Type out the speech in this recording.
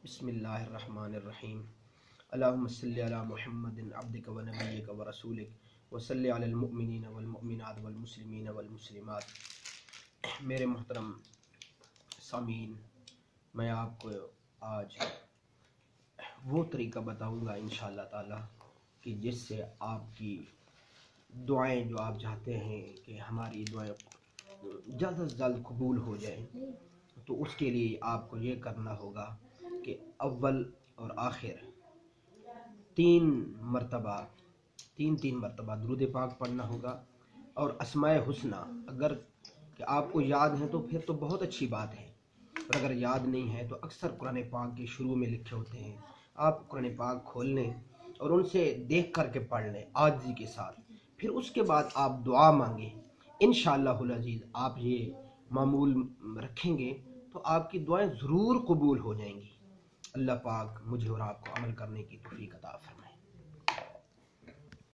बिस्मिल्लाहिर्रहमानिर्रहीम। अल्लाहुम्मा सल्लि अला मुहम्मदिन अब्दिका व नबिय्यिका व रसूलिक व सल्लि अलल मुअमिनीना वल मुअमिनात वल मुस्लिमीना वल मुस्लिमात। मेरे मोहतरम सामीन, मैं आपको आज वो तरीका बताऊंगा इंशाअल्लाह ताला कि जिससे आपकी दुआएं जो आप चाहते हैं कि हमारी दुआएं जल्द से जल्द कबूल हो जाएं, तो उसके लिए आपको ये करना होगा कि अव्वल और आखिर तीन मरतबा दुरूद पाक पढ़ना होगा। और अस्माए हुस्ना अगर कि आपको याद है तो फिर तो बहुत अच्छी बात है, और अगर याद नहीं है तो अक्सर कुरान पाक के शुरू में लिखे होते हैं, आप कुरान पाक खोल लें और उनसे देख करके पढ़ लें आजिज़ी के साथ। फिर उसके बाद आप दुआ मांगें, इंशाअल्लाहुल अज़ीज़ आप ये मामूल रखेंगे तो आपकी दुआएं ज़रूर कबूल हो जाएंगी। अल्लाह पाक मुझे और आपको अमल करने की तौफीक अता फरमाए।